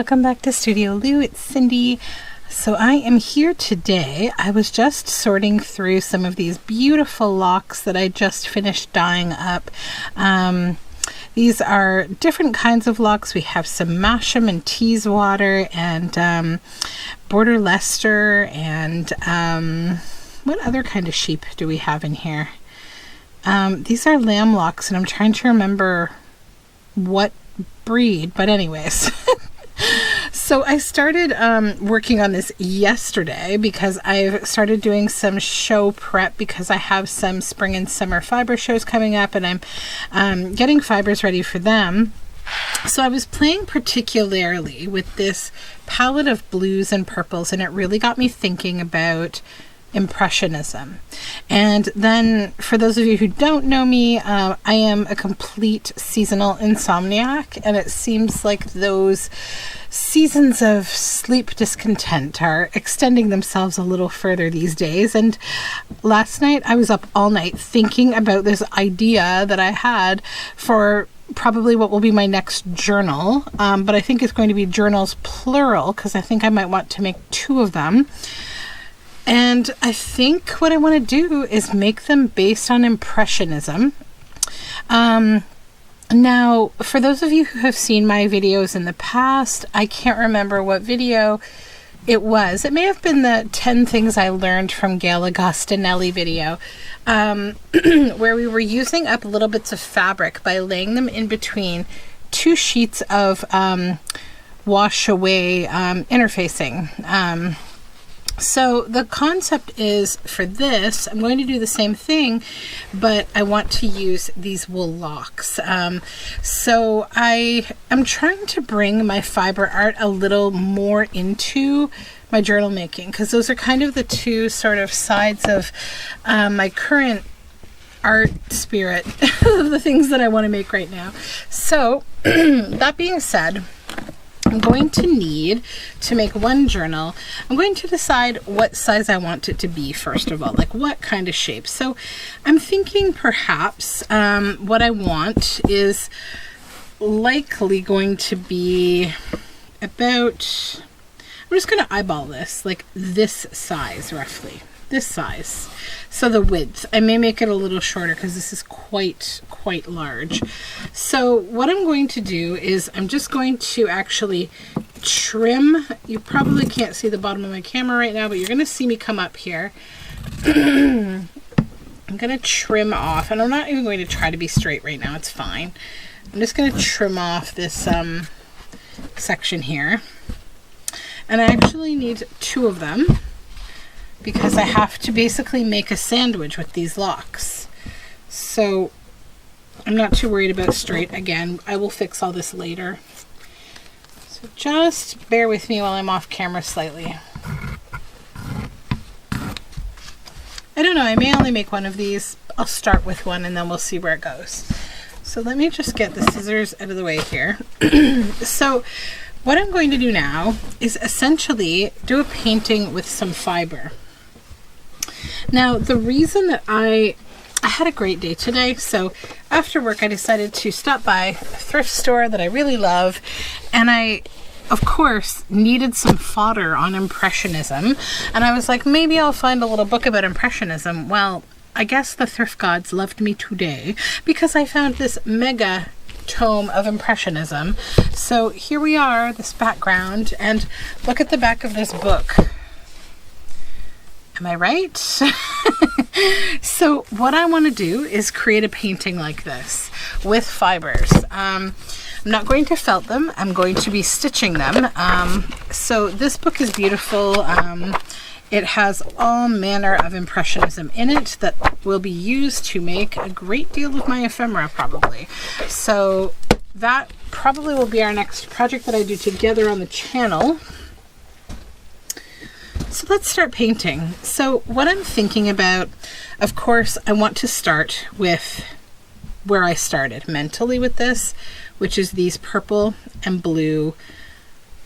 welcome back to Studioloo. It's Cindy. So I am here today. I was just sorting through some of these beautiful locks that I just finished dyeing up. These are different kinds of locks. We have some Masham and Teeswater and Border Leicester and what other kind of sheep do we have in here? These are lamb locks, and I'm trying to remember what breed, but anyways. So I started working on this yesterday because I've started doing some show prep because I have some spring and summer Fibre shows coming up, and I'm getting fibers ready for them. So I was playing particularly with this palette of blues and purples, and it really got me thinking about Impressionism. And then for those of you who don't know me, I am a complete seasonal insomniac, and it seems like those seasons of sleep discontent are extending themselves a little further these days. And last night I was up all night thinking about this idea that I had for probably what will be my next journal, but I think it's going to be journals plural because I think I might want to make 2 of them. And I think what I want to do is make them based on Impressionism. Now, for those of you who have seen my videos in the past, I can't remember what video it was. It may have been the 10 things I learned from Gail Agostinelli video, where we were using up little bits of fabric by laying them in between 2 sheets of wash away interfacing. So the concept is for this, I'm going to do the same thing, but I want to use these wool locks. So I am trying to bring my fiber art a little more into my journal making, because those are kind of the 2 sort of sides of my current art spirit of the things that I want to make right now. So that being said, I'm going to need to make one journal. I'm going to decide what size I want it to be first of all, like what kind of shape. So I'm thinking perhaps what I want is likely going to be about, I'm just going to eyeball this, like this size roughly, this size. So the width, I may make it a little shorter because this is quite large. So what I'm going to do is I'm just going to actually trim. You probably can't see the bottom of my camera right now, but you're going to see me come up here. I'm going to trim off, and I'm not even going to try to be straight right now. It's fine. I'm just going to trim off this section here. And I actually need 2 of them, because I have to basically make a sandwich with these locks. So I'm not too worried about straight. Again, I will fix all this later. So just bear with me while I'm off camera slightly. I don't know, I may only make one of these. I'll start with one and then we'll see where it goes. So let me just get the scissors out of the way here. So what I'm going to do now is essentially do a painting with some fiber. Now, the reason that I had a great day today, so after work I decided to stop by a thrift store that I really love, and I, of course, needed some fodder on Impressionism, and I was like, maybe I'll find a little book about Impressionism. Well, I guess the thrift gods loved me today because I found this mega tome of Impressionism. So here we are, this background, and look at the back of this book. Am I right? So what I want to do is create a painting like this with fibers. I'm not going to felt them. I'm going to be stitching them. So this book is beautiful. It has all manner of Impressionism in it that will be used to make a great deal of my ephemera probably. So that probably will be our next project that I do together on the channel. So let's start painting. So what I'm thinking about, of course, I want to start with where I started mentally with this, which is these purple and blue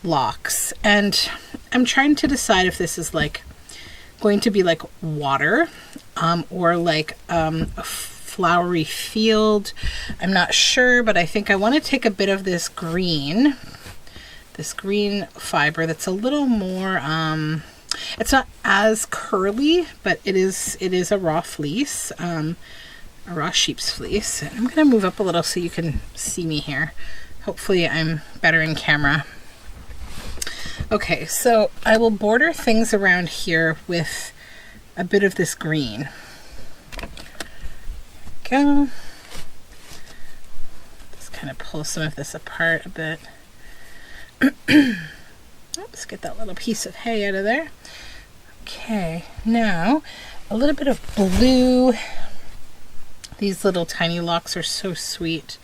locks. And I'm trying to decide if this is like going to be like water or like a flowery field. I'm not sure, but I think I want to take a bit of this green this green fiber that's a little more, it's not as curly, but it is a raw fleece, a raw sheep's fleece. And I'm gonna move up a little so you can see me here. Hopefully I'm better in camera. Okay, so I will border things around here with a bit of this green. Go. Just kind of pull some of this apart a bit. Oops, get that little piece of hay out of there. Okay, now a little bit of blue. These little tiny locks are so sweet.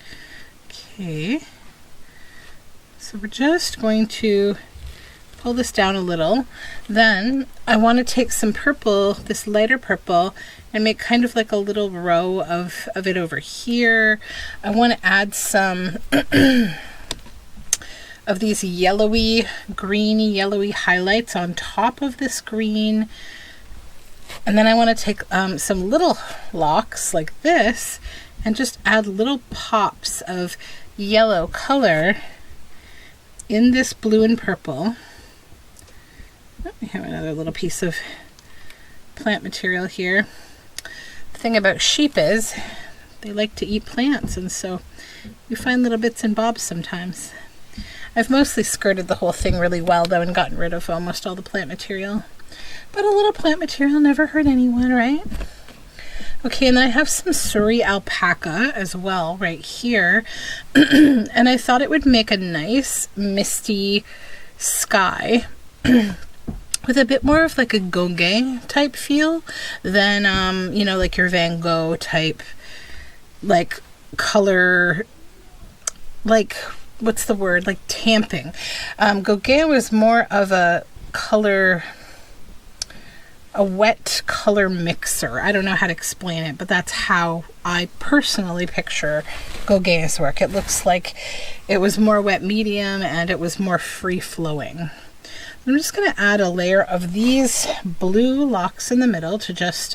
Okay, so we're just going to pull this down a little. Then I want to take some purple, this lighter purple, and make kind of like a little row of it over here. I want to add some of these yellowy, greeny, yellowy highlights on top of this green. And then I want to take some little locks like this and just add little pops of yellow color in this blue and purple. Oh, we have another little piece of plant material here. The thing about sheep is they like to eat plants, and so you find little bits and bobs sometimes. I've mostly skirted the whole thing really well though and gotten rid of almost all the plant material. But a little plant material never hurt anyone, right? Okay, and I have some Surrey alpaca as well right here. And I thought it would make a nice misty sky with a bit more of like a Gauguin type feel than, you know, like your Van Gogh type, like color, like, what's the word? Like tamping. Gauguin was more of a color, a wet color mixer. I don't know how to explain it, but that's how I personally picture Gauguin's work. It looks like it was more wet medium and it was more free flowing. I'm just going to add a layer of these blue locks in the middle to just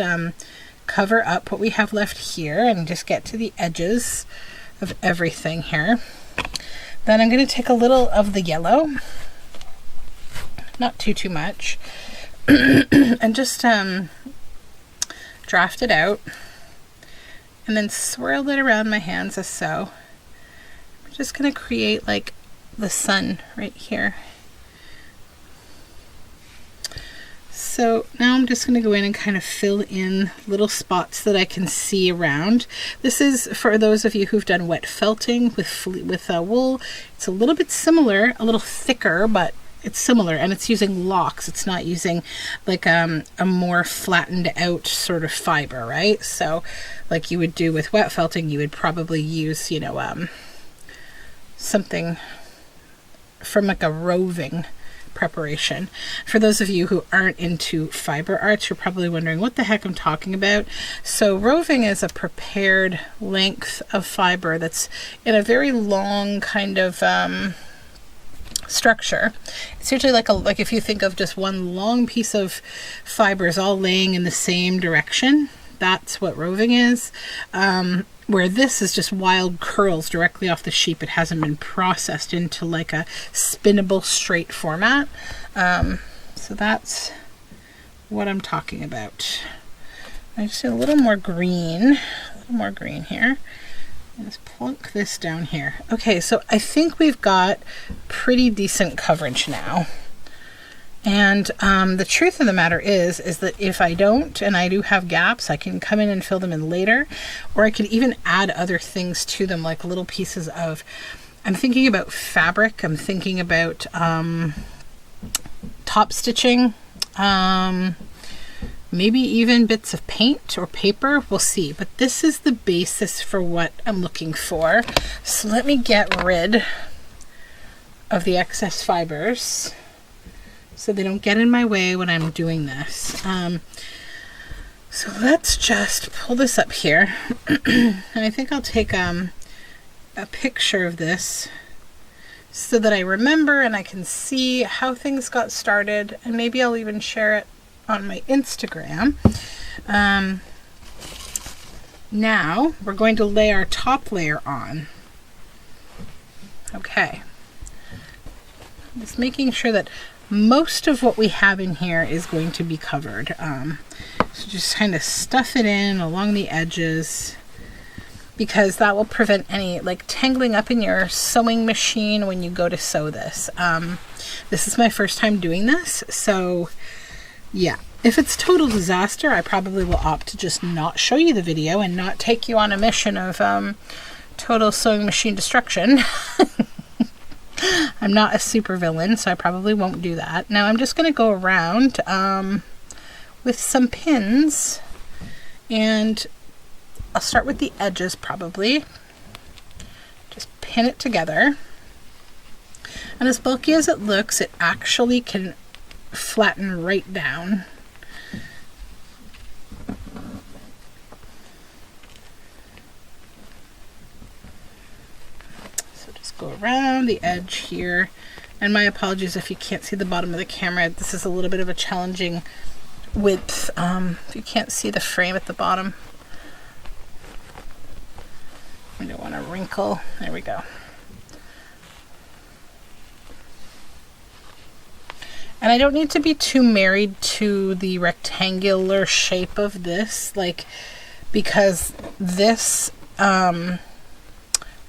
cover up what we have left here and just get to the edges of everything here. Then I'm going to take a little of the yellow, not too much, and just draft it out and then swirl it around my hands as so. I'm just going to create like the sun right here. So now I'm just going to go in and kind of fill in little spots that I can see around. This is for those of you who've done wet felting with wool. It's a little bit similar, a little thicker, but it's similar, and it's using locks. It's not using like a more flattened out sort of fiber, right? So like you would do with wet felting, you would probably use, you know, something from like a roving preparation. For those of you who aren't into fiber arts, you're probably wondering what the heck I'm talking about. So roving is a prepared length of fiber that's in a very long kind of structure. It's usually like if you think of just one long piece of fibers all laying in the same direction, that's what roving is. Where this is just wild curls directly off the sheep. It hasn't been processed into like a spinnable straight format. So that's what I'm talking about. I just need a little more green here. Let's plunk this down here. Okay, so I think we've got pretty decent coverage now. And the truth of the matter is that if I don't, and I do have gaps, I can come in and fill them in later, or I could even add other things to them, like little pieces of, I'm thinking about fabric, I'm thinking about top stitching, maybe even bits of paint or paper, we'll see. But this is the basis for what I'm looking for. So let me get rid of the excess fibers so they don't get in my way when I'm doing this. So let's just pull this up here. And I think I'll take a picture of this so that I remember and I can see how things got started, and maybe I'll even share it on my Instagram. Now we're going to lay our top layer on. Okay. Just making sure that most of what we have in here is going to be covered. So just kind of stuff it in along the edges, because that will prevent any like tangling up in your sewing machine when you go to sew this. This is my first time doing this, so yeah. If it's total disaster, I probably will opt to just not show you the video and not take you on a mission of total sewing machine destruction. I'm not a super villain, so I probably won't do that. Now I'm just going to go around with some pins, and I'll start with the edges probably. Just pin it together. And as bulky as it looks, it actually can flatten right down. Go around the edge here, and my apologies if you can't see the bottom of the camera. This is a little bit of a challenging width. If you can't see the frame at the bottom, I don't want to wrinkle. There we go. And I don't need to be too married to the rectangular shape of this, like, because this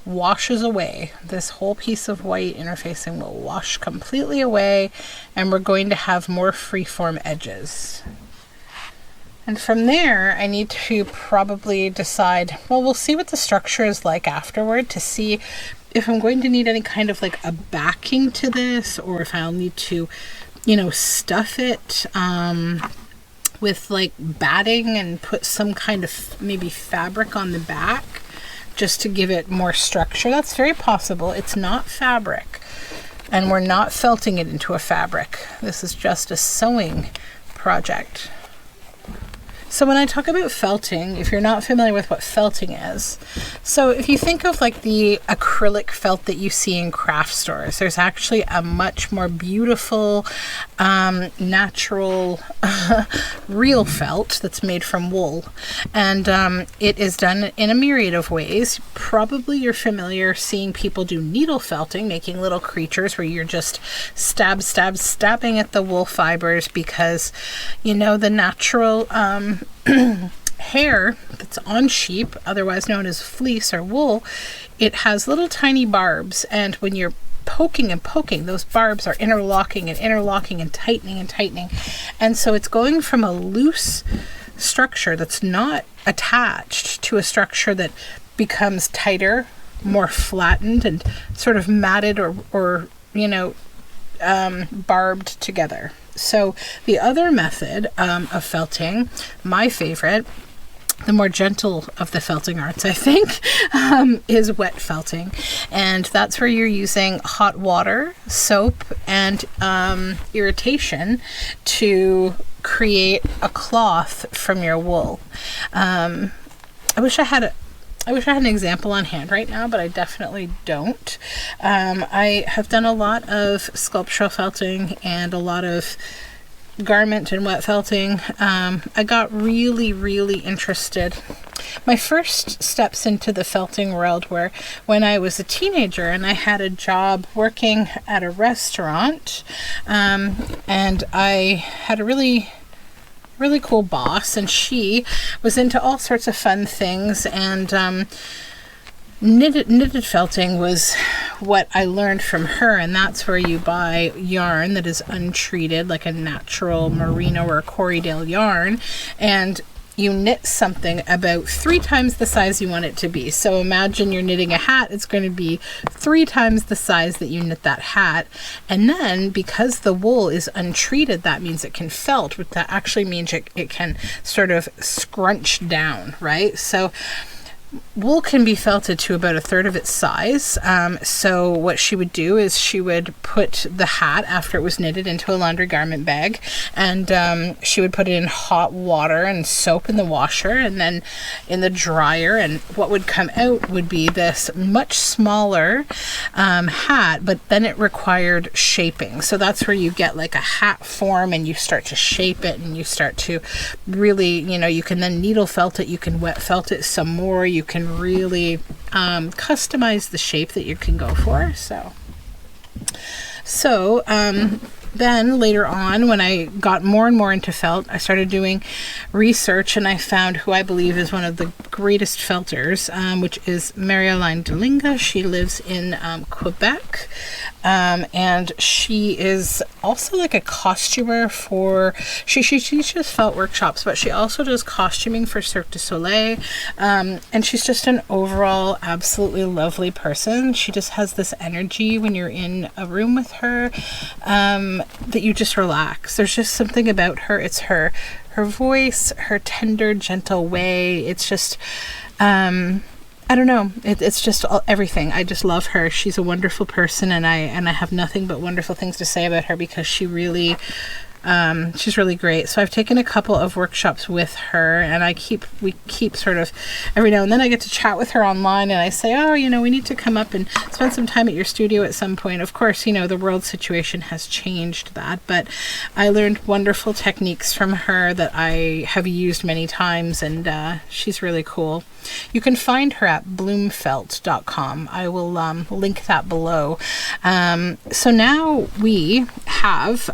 washes away. This whole piece of white interfacing will wash completely away, and we're going to have more freeform edges. And from there, I need to probably decide, well, we'll see what the structure is like afterward to see if I'm going to need any kind of like a backing to this, or if I'll need to, you know, stuff it with like batting and put some kind of maybe fabric on the back, just to give it more structure. That's very possible. It's not fabric, and we're not felting it into a fabric. This is just a sewing project. So when I talk about felting, if you're not familiar with what felting is, so if you think of like the acrylic felt that you see in craft stores, there's actually a much more beautiful, natural, real felt that's made from wool. And it is done in a myriad of ways. Probably you're familiar seeing people do needle felting, making little creatures where you're just stabbing at the wool fibers, because, you know, the natural hair that's on sheep, otherwise known as fleece or wool, it has little tiny barbs, and when you're poking and poking, those barbs are interlocking and tightening, and so it's going from a loose structure that's not attached to a structure that becomes tighter, more flattened, and sort of matted or you know, barbed together. So the other method of felting, my favorite, the more gentle of the felting arts, I think, is wet felting. And that's where you're using hot water, soap, and irritation to create a cloth from your wool. I wish I had an example on hand right now, but I definitely don't. I have done a lot of sculptural felting and a lot of garment and wet felting. I got really interested. My first steps into the felting world were when I was a teenager and I had a job working at a restaurant, and I had a really cool boss, and she was into all sorts of fun things, and knitted felting was what I learned from her, and that's where you buy yarn that is untreated, like a natural merino or Corriedale yarn, and you knit something about 3 times the size you want it to be. So imagine you're knitting a hat, it's going to be 3 times the size that you knit that hat. And then because the wool is untreated, that means it can felt, which that actually means it can sort of scrunch down, right? So wool can be felted to about 1/3 of its size. So what she would do is she would put the hat, after it was knitted, into a laundry garment bag, and she would put it in hot water and soap in the washer and then in the dryer, and what would come out would be this much smaller hat, but then it required shaping. So that's where you get like a hat form, and you start to shape it, and you start to really, you know, you can then needle felt it, you can wet felt it some more, you can really customize the shape that you can go for. So So then later on, when I got more and more into felt, I started doing research, and I found who I believe is one of the greatest felters, which is Marie-Aline Delinga. She lives in Quebec, and she is also like a costumer for, she teaches felt workshops, but she also does costuming for Cirque du Soleil, and she's just an overall absolutely lovely person. She just has this energy when you're in a room with her, that you just relax. There's just something about her. It's her voice, her tender, gentle way. It's just, I don't know. It's just everything. I just love her. She's a wonderful person, and I have nothing but wonderful things to say about her, because she really, she's really great. So I've taken a couple of workshops with her, and we keep sort of, every now and then I get to chat with her online, and I say, oh, we need to come up and spend some time at your studio at some point. Of course, the world situation has changed that, but I learned wonderful techniques from her that I have used many times, and she's really cool. You can find her at bloomfelt.com. I will link that below. So now we have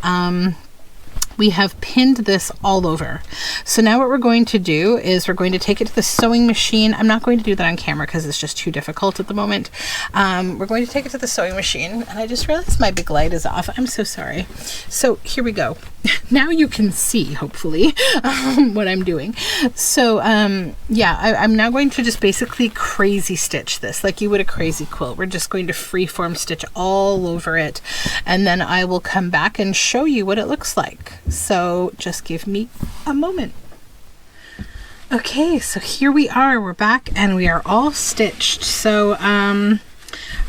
pinned this all over. So now what we're going to do is we're going to take it to the sewing machine. I'm not going to do that on camera because it's just too difficult at the moment. We're going to take it to the sewing machine, and I just realized my big light is off. I'm so sorry. So here we go. Now you can see, hopefully, what I'm doing. So yeah, I'm now going to just basically crazy stitch this like you would a crazy quilt. We're just going to freeform stitch all over it, and then I will come back and show you what it looks like. So just give me a moment. Okay, so here we are. We're back, and we are all stitched. So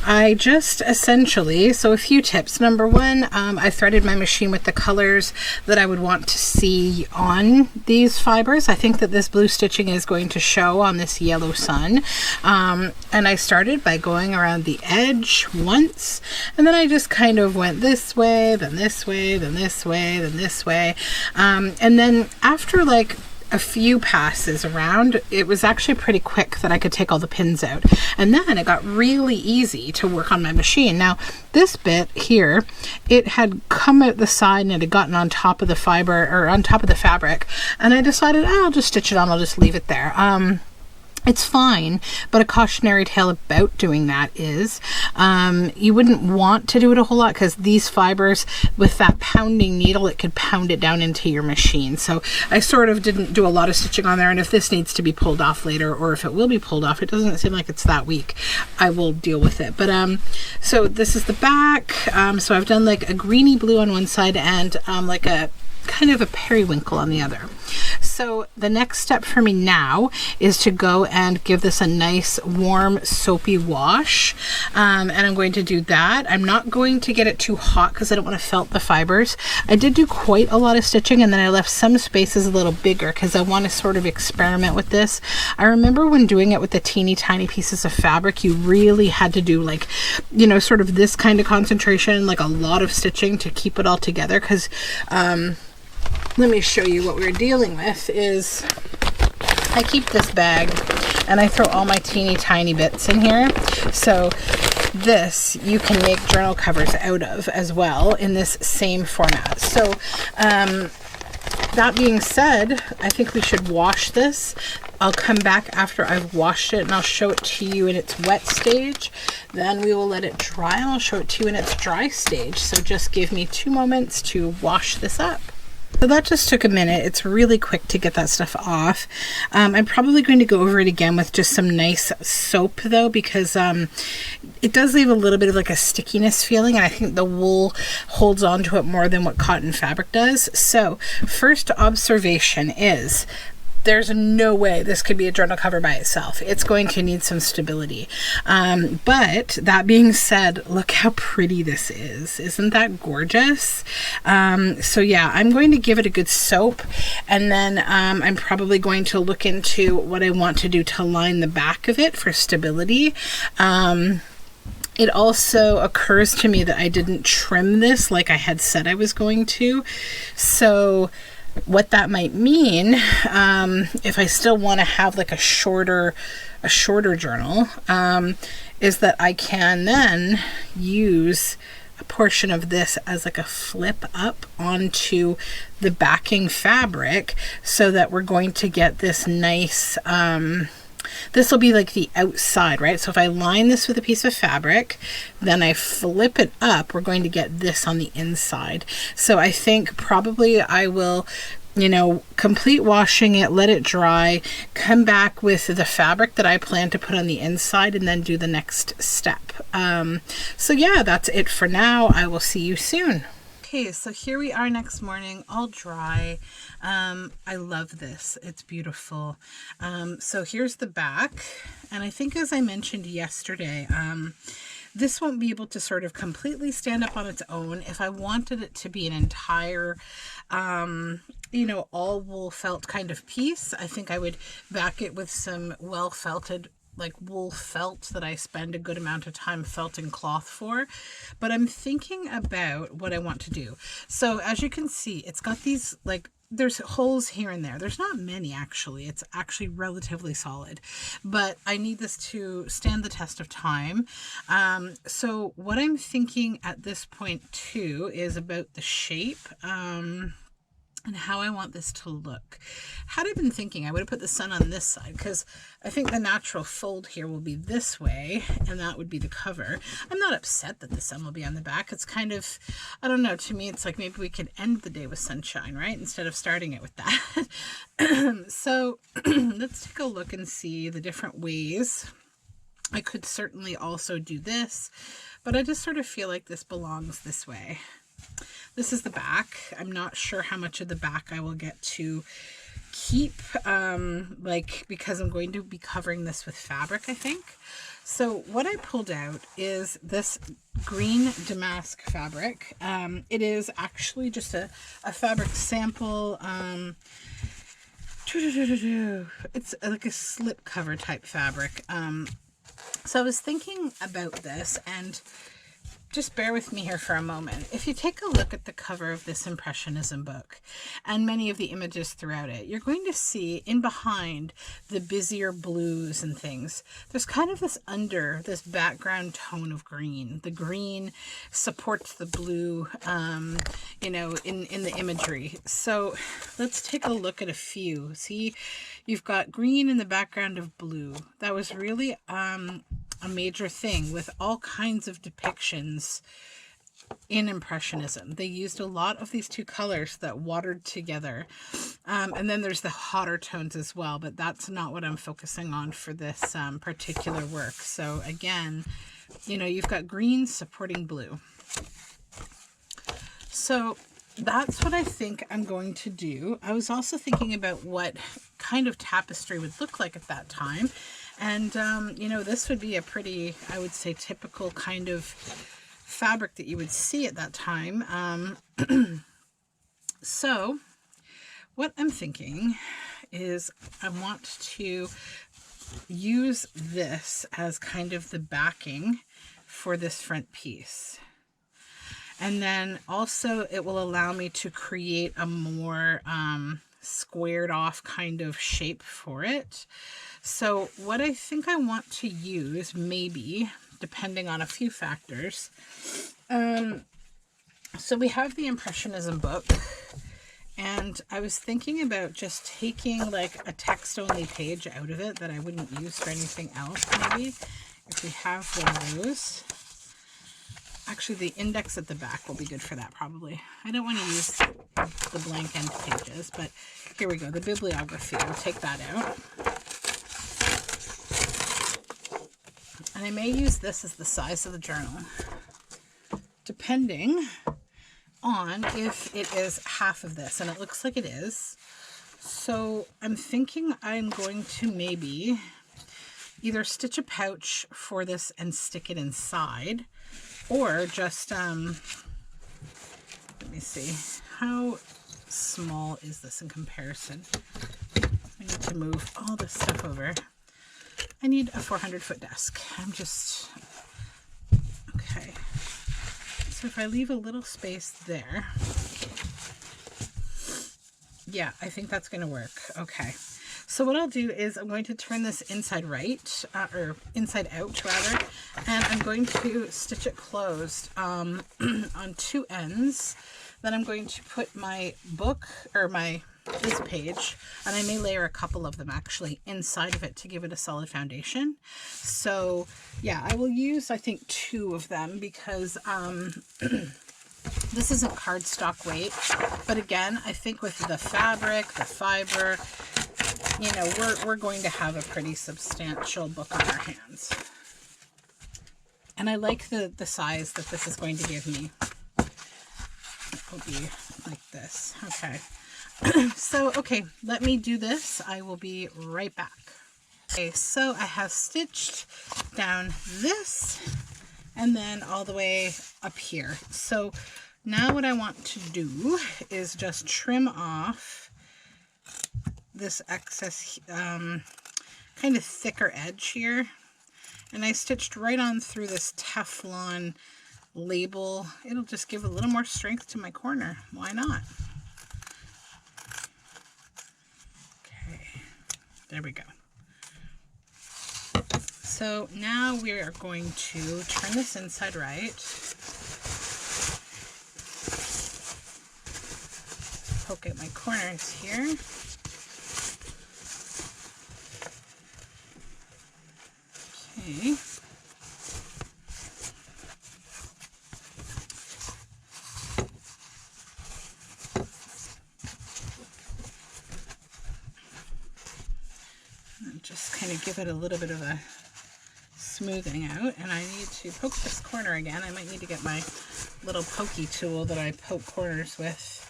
I just essentially, so a few tips. Number one, I threaded my machine with the colors that I would want to see on these fibers. I think that this blue stitching is going to show on this yellow sun. And I started by going around the edge once, and then I just kind of went this way, then this way, then this way, then this way. And then after like a few passes around, it was actually pretty quick that I could take all the pins out, and then it got really easy to work on my machine. Now this bit here, it had come out the side and it had gotten on top of the fiber, or on top of the fabric, and I decided, oh, I'll just stitch it on, I'll just leave it there. It's fine, but a cautionary tale about doing that is you wouldn't want to do it a whole lot, because these fibers, with that pounding needle, it could pound it down into your machine. So I sort of didn't do a lot of stitching on there, and if this needs to be pulled off later, or if it will be pulled off, it doesn't seem like it's that weak, I will deal with it. But so this is the back. So I've done like a greeny blue on one side, and like a kind of a periwinkle on the other. So the next step for me now is to go and give this a nice warm soapy wash, and I'm going to do that. I'm not going to get it too hot because I don't want to felt the fibers. I did do quite a lot of stitching, and then I left some spaces a little bigger because I want to sort of experiment with this. I remember when doing it with the teeny tiny pieces of fabric, you really had to do like, sort of this kind of concentration, like a lot of stitching to keep it all together, because let me show you what we're dealing with. Is I keep this bag and I throw all my teeny tiny bits in here. So this you can make journal covers out of as well in this same format. So that being said, I think we should wash this. I'll come back after I've washed it and I'll show it to you in its wet stage. Then we will let it dry and I'll show it to you in its dry stage. So just give me 2 moments to wash this up. So that just took a minute. It's really quick to get that stuff off. I'm probably going to go over it again with just some nice soap though, because it does leave a little bit of like a stickiness feeling, and I think the wool holds on to it more than what cotton fabric does. So first observation is, there's no way this could be a journal cover by itself. It's going to need some stability. But that being said, look how pretty this is. Isn't that gorgeous? So yeah, I'm going to give it a good soap, and then I'm probably going to look into what I want to do to line the back of it for stability. It also occurs to me that I didn't trim this like I had said I was going to. So what that might mean, if I still want to have like a shorter journal, is that I can then use a portion of this as like a flip up onto the backing fabric, so that we're going to get this nice, this will be like the outside, right? So if I line this with a piece of fabric, then I flip it up, we're going to get this on the inside. So I think probably I will, you know, complete washing it, let it dry, come back with the fabric that I plan to put on the inside, and then do the next step. So yeah, that's it for now. I will see you soon. Okay, so here we are next morning, all dry. I love this. It's beautiful. So here's the back. And I think, as I mentioned yesterday, this won't be able to sort of completely stand up on its own. If I wanted it to be an entire, you know, all wool felt kind of piece, I think I would back it with some well felted, like wool felt that I spend a good amount of time felting cloth for. But I'm thinking about what I want to do. So as you can see, it's got these, like, there's holes here and there. There's not many, actually. It's actually relatively solid, but I need this to stand the test of time. So what I'm thinking at this point too is about the shape, and how I want this to look. Had I been thinking, I would have put the sun on this side, because I think the natural fold here will be this way, and that would be the cover. I'm not upset that the sun will be on the back. It's kind of, I don't know, to me it's like maybe we could end the day with sunshine, right? Instead of starting it with that. So let's take a look and see the different ways. I could certainly also do this, but I just sort of feel like this belongs this way. This is the back. I'm not sure how much of the back I will get to keep, like, because I'm going to be covering this with fabric, I think. So what I pulled out is this green damask fabric. It is actually just a fabric sample. It's like a slip cover type fabric. So I was thinking about this, and just bear with me here for a moment. If you take a look at the cover of this Impressionism book and many of the images throughout it, you're going to see in behind the busier blues and things, there's kind of this background tone of green. The green supports the blue, you know, in the imagery. So let's take a look at a few. See, you've got green in the background of blue. That was really a major thing with all kinds of depictions in Impressionism. They used a lot of these two colors that watered together. And then there's the hotter tones as well, but that's not what I'm focusing on for this particular work. So again, you know, you've got green supporting blue. So that's what I think I'm going to do. I was also thinking about what kind of tapestry would look like at that time. And, you know, this would be a pretty, I would say, typical kind of fabric that you would see at that time. So what I'm thinking is I want to use this as kind of the backing for this front piece. And then also it will allow me to create a more squared off kind of shape for it. So what I think I want to use, maybe, depending on a few factors. So we have the Impressionism book, and I was thinking about just taking like a text-only page out of it that I wouldn't use for anything else, maybe, if we have one of those. Actually, the index at the back will be good for that, probably. I don't want to use the blank end pages, but here we go. The bibliography, I'll take that out. And I may use this as the size of the journal, depending on if it is half of this, and it looks like it is. So I'm thinking I'm going to maybe either stitch a pouch for this and stick it inside, or just, let me see, how small is this in comparison? I need to move all this stuff over. I need a 400-foot desk. I'm just, okay. So if I leave a little space there, yeah, I think that's going to work. Okay. So what I'll do is I'm going to turn this inside right, or inside out rather, and I'm going to stitch it closed on two ends. Then I'm going to put my book, or this page, and I may layer a couple of them actually inside of it to give it a solid foundation. So yeah, I will use, I think, 2 of them because this isn't cardstock weight, but again, I think with the fabric, the fiber, you know, we're going to have a pretty substantial book on our hands. And I like the size that this is going to give me. It will be like this. Okay. So, okay, let me do this. I will be right back. Okay, so I have stitched down this and then all the way up here. So now what I want to do is just trim off this excess kind of thicker edge here. And I stitched right on through this Teflon label. It'll just give a little more strength to my corner. Why not? Okay, there we go. So now we are going to turn this inside right. Poke at my corners here. Okay. And just kind of give it a little bit of a smoothing out, and I need to poke this corner again. I might need to get my little pokey tool that I poke corners with.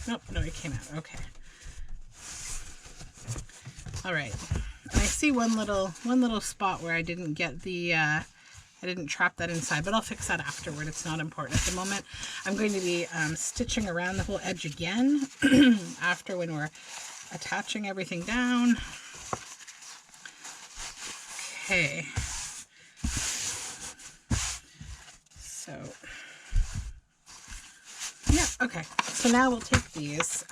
Nope, no, it came out. Okay. All right. And I see one little spot where I didn't get the I didn't trap that inside, but I'll fix that afterward. It's not important at the moment. I'm going to be stitching around the whole edge again after, when we're attaching everything down. Okay. So, yeah, okay. So now we'll take these.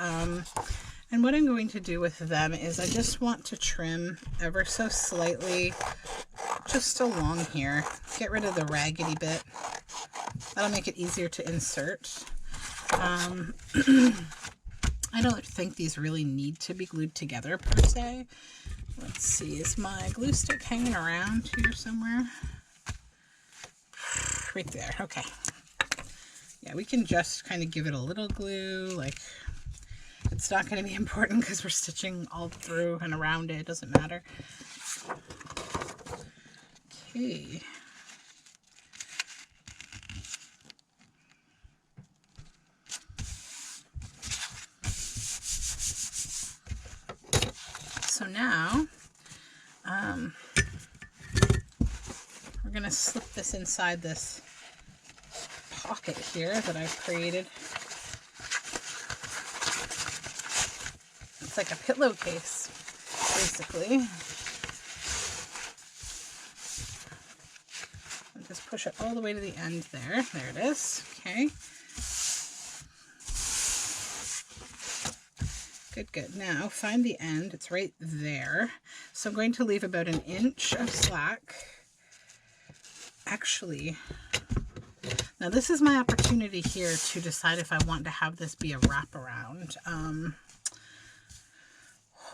And what I'm going to do with them is I just want to trim ever so slightly just along here. Get rid of the raggedy bit. That'll make it easier to insert. I don't think these really need to be glued together per se. Let's see, is my glue stick hanging around here somewhere? Right there, okay. Yeah, we can just kind of give it a little glue, like, it's not going to be important because we're stitching all through and around it. It doesn't matter. Okay. So now, we're going to slip this inside this pocket here that I've created. It's like a pillowcase, basically. And just push it all the way to the end there. There it is. Okay. Good, good. Now find the end. It's right there. So I'm going to leave about 1 inch of slack. Actually, now this is my opportunity here to decide if I want to have this be a wraparound.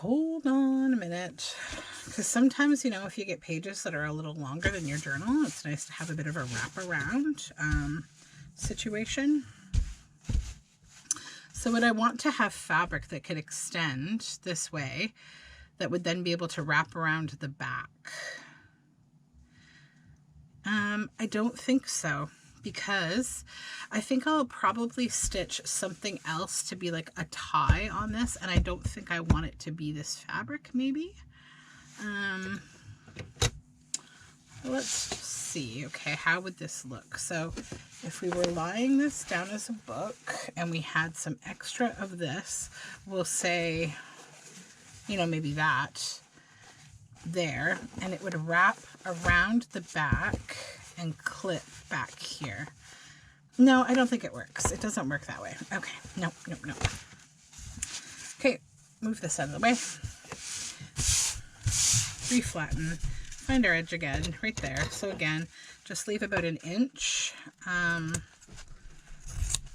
Hold on a minute, because sometimes, you know, if you get pages that are a little longer than your journal, it's nice to have a bit of a wraparound situation. So what I want to have fabric that could extend this way, that would then be able to wrap around the back. I don't think so, because I think I'll probably stitch something else to be like a tie on this, and I don't think I want it to be this fabric, maybe. Let's just see. Okay, how would this look? So if we were lying this down as a book and we had some extra of this, we'll say, you know, maybe that there, and it would wrap around the back and clip back here. No, I don't think it works. It doesn't work that way. Okay, no. Okay, move this out of the way. Reflatten, find our edge again, right there. So again, just leave about 1 inch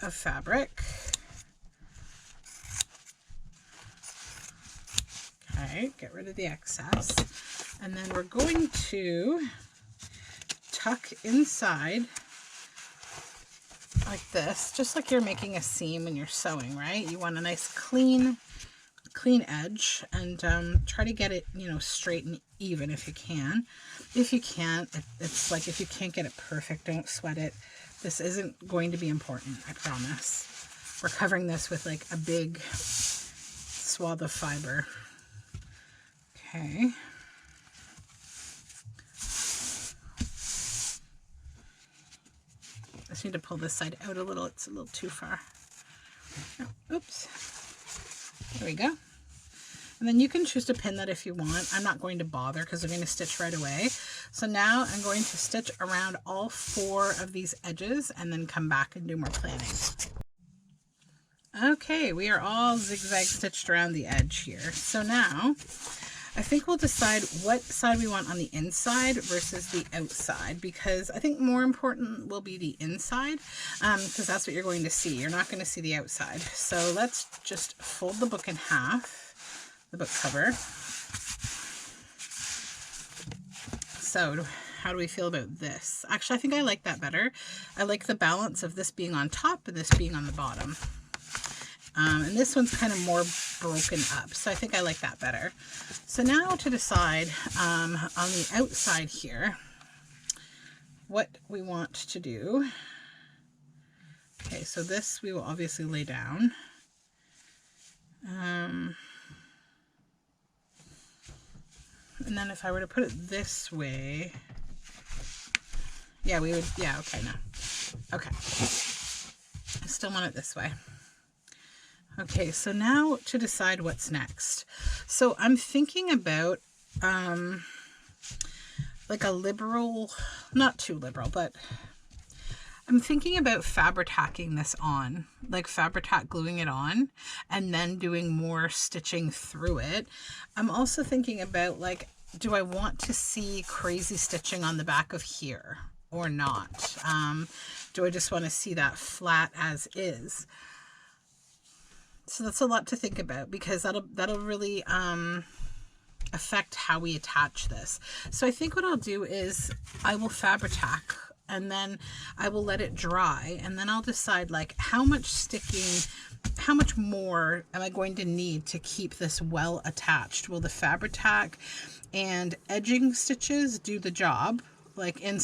of fabric. Okay, get rid of the excess. And then we're going to tuck inside like this, just like you're making a seam when you're sewing, right? You want a nice clean edge, and try to get it, you know, straight and even if you can. If you can't, it's like if you can't get it perfect, don't sweat it. This isn't going to be important, I promise. We're covering this with like a big swath of fiber. Okay. I just need to pull this side out a little. It's a little too far. Oh, oops. There we go. And then you can choose to pin that if you want. I'm not going to bother because I'm going to stitch right away. So now I'm going to stitch around all 4 of these edges and then come back and do more planning. Okay, we are all zigzag stitched around the edge here. So now I think we'll decide what side we want on the inside versus the outside, because I think more important will be the inside, because that's what you're going to see. You're not going to see the outside. So let's just fold the book in half, the book cover. So how do we feel about this? Actually, I think I like that better. I like the balance of this being on top and this being on the bottom. And this one's kind of more broken up, so I think I like that better. So now to decide on the outside here what we want to do. Okay, so this we will obviously lay down. And then if I were to put it this way, yeah, we would, yeah, okay, no. Okay, I still want it this way. Okay, so now to decide what's next. So I'm thinking about like a liberal, not too liberal, but I'm thinking about Fabri-tacking this on, like Fabri-tac gluing it on and then doing more stitching through it. I'm also thinking about, like, do I want to see crazy stitching on the back of here or not? Do I just want to see that flat as is? So that's a lot to think about, because that'll really affect how we attach this. So I think what I'll do is I will Fabri-tac and then I will let it dry, and then I'll decide like how much sticking, how much more am I going to need to keep this well attached. Will the Fabri-tac and edging stitches do the job, like in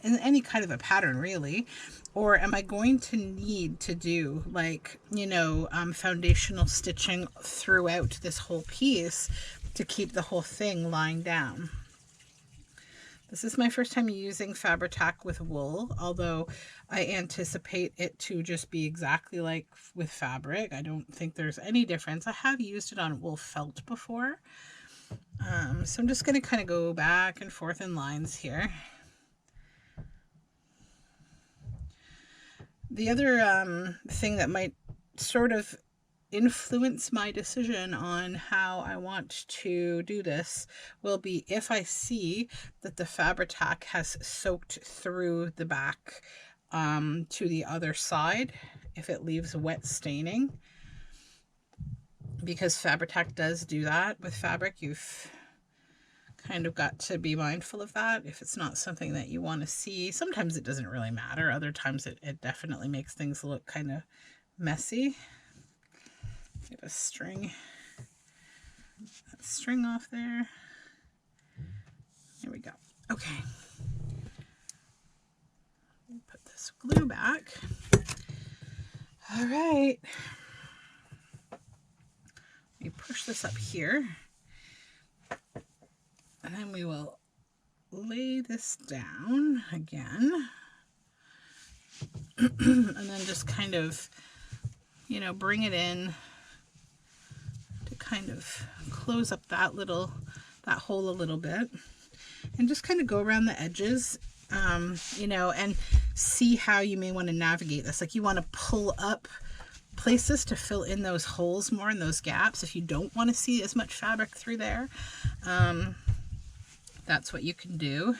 any kind of a pattern really? Or am I going to need to do, like, you know, foundational stitching throughout this whole piece to keep the whole thing lying down? This is my first time using Fabri-tac with wool, although I anticipate it to just be exactly like with fabric. I don't think there's any difference. I have used it on wool felt before. So I'm just going to kind of go back and forth in lines here. The other thing that might sort of influence my decision on how I want to do this will be if I see that the Fabri-tac has soaked through the back to the other side, if it leaves wet staining, because Fabri-tac does do that with fabric. You've kind of got to be mindful of that if it's not something that you want to see. Sometimes it doesn't really matter. Other times it definitely makes things look kind of messy. Get a string, that string off there. There we go. Okay. Put this glue back. All right. Let me push this up here. And then we will lay this down again. And then just kind of, you know, bring it in to kind of close up that hole a little bit. And just kind of go around the edges, you know, and see how you may want to navigate this. Like you want to pull up places to fill in those holes more in those gaps. If you don't want to see as much fabric through there, that's what you can do.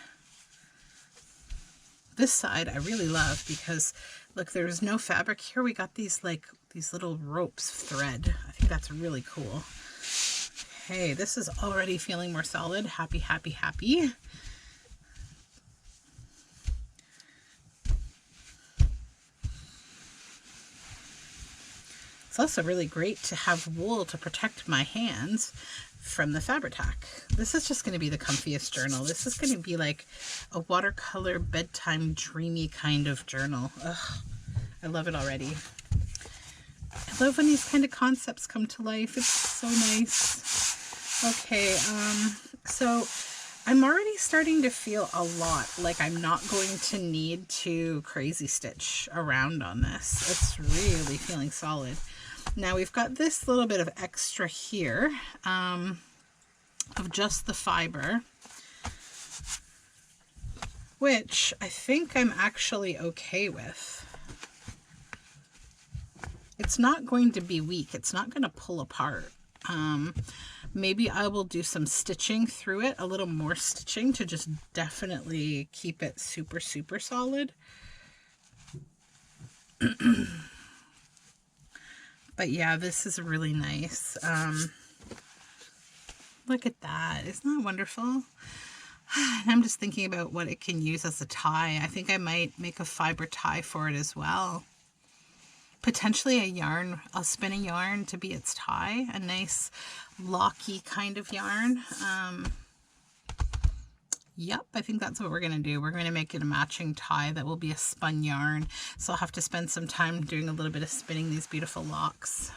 This side I really love because look, there's no fabric here. We got these little ropes of thread. I think that's really cool. Okay, this is already feeling more solid. Happy, happy, happy. It's also really great to have wool to protect my hands from the Fabri-Tac. This is just going to be the comfiest journal. This is going to be like a watercolor bedtime dreamy kind of journal. Ugh, I love it already. I love when these kind of concepts come to life. It's so nice. Okay, so I'm already starting to feel a lot like I'm not going to need to crazy stitch around on this. It's really feeling solid. Now we've got this little bit of extra here of just the fiber, which I think I'm actually okay with. It's not going to be weak. It's not going to pull apart. Maybe I will do some stitching through it, a little more stitching to just definitely keep it super, super solid. But yeah, this is really nice. Look at that. Isn't that wonderful? And I'm just thinking about what it can use as a tie. I think I might make a fiber tie for it as well. Potentially a yarn. I'll spin a yarn to be its tie. A nice locky kind of yarn. Yep, I think that's what we're going to do. We're going to make it a matching tie that will be a spun yarn. So I'll have to spend some time doing a little bit of spinning these beautiful locks.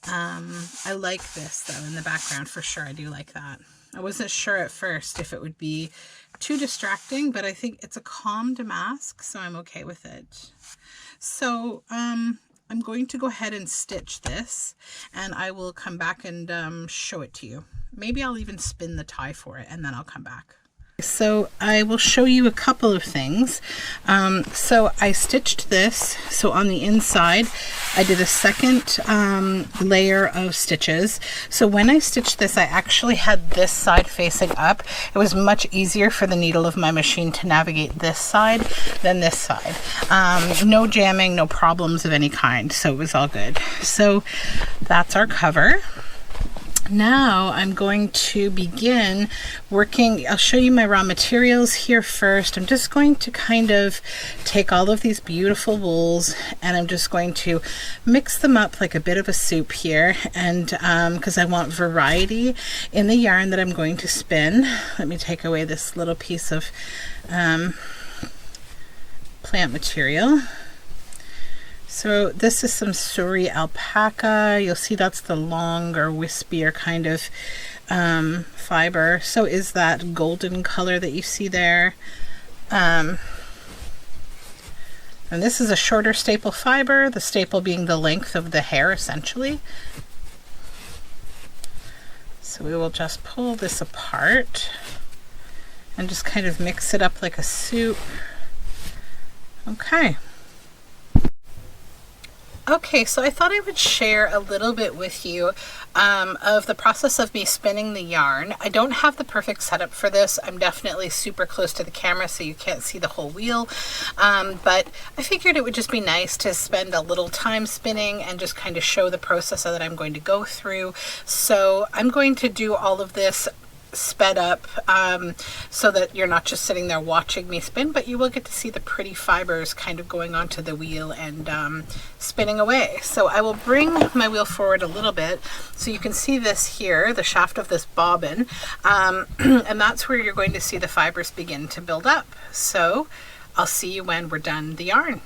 I like this though in the background for sure. I do like that. I wasn't sure at first if it would be too distracting, but I think it's a calm damask, so I'm okay with it. So I'm going to go ahead and stitch this, and I will come back and show it to you. Maybe I'll even spin the tie for it, and then I'll come back. So I will show you a couple of things. So I stitched this. So on the inside, I did a second layer of stitches. So when I stitched this, I actually had this side facing up. It was much easier for the needle of my machine to navigate this side than this side. No jamming, no problems of any kind. So it was all good. So that's our cover. Now I'm going to begin working. I'll show you my raw materials here first. I'm just going to kind of take all of these beautiful wools and I'm just going to mix them up like a bit of a soup here, and because I want variety in the yarn that I'm going to spin. Let me take away this little piece of plant material. So this is some Suri alpaca. You'll see that's the longer, wispier kind of fiber. So is that golden color that you see there. And this is a shorter staple fiber, the staple being the length of the hair essentially. So we will just pull this apart and just kind of mix it up like a soup. Okay. Okay, so I thought I would share a little bit with you of the process of me spinning the yarn. I don't have the perfect setup for this. I'm definitely super close to the camera, so you can't see the whole wheel. But I figured it would just be nice to spend a little time spinning and just kind of show the process that I'm going to go through. So I'm going to do all of this sped up so that you're not just sitting there watching me spin, but you will get to see the pretty fibers kind of going onto the wheel and spinning away. So I will bring my wheel forward a little bit so you can see this here, the shaft of this bobbin, and that's where you're going to see the fibers begin to build up. So I'll see you when we're done the yarn.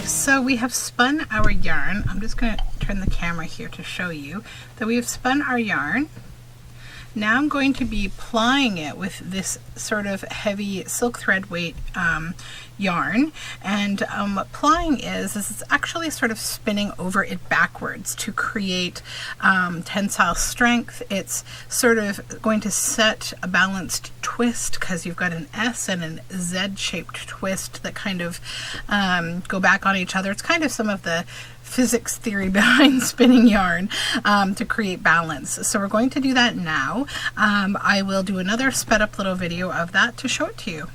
So we have spun our yarn. I'm just going to turn the camera here to show you that we have spun our yarn. Now I'm going to be plying it with this sort of heavy silk thread weight yarn, and what plying is it's actually sort of spinning over it backwards to create tensile strength. It's sort of going to set a balanced twist because you've got an S and an Z shaped twist that kind of go back on each other. It's kind of some of the physics theory behind spinning yarn to create balance. So we're going to do that now. I will do another sped up little video of that to show it to you.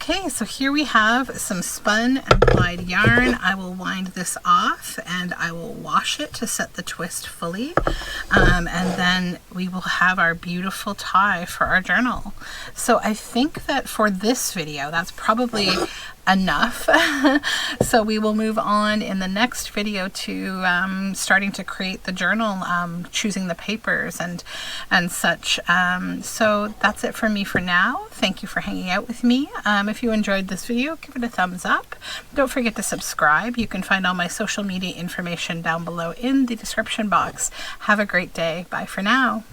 Okay, so here we have some spun and plied yarn. I will wind this off and I will wash it to set the twist fully. And then we will have our beautiful tie for our journal. So I think that for this video, that's probably enough. So we will move on in the next video to starting to create the journal, choosing the papers and such. So that's it for me for now. Thank you for hanging out with me. If you enjoyed this video, give it a thumbs up. Don't forget to subscribe. You can find all my social media information down below in the description box. Have a great day. Bye for now.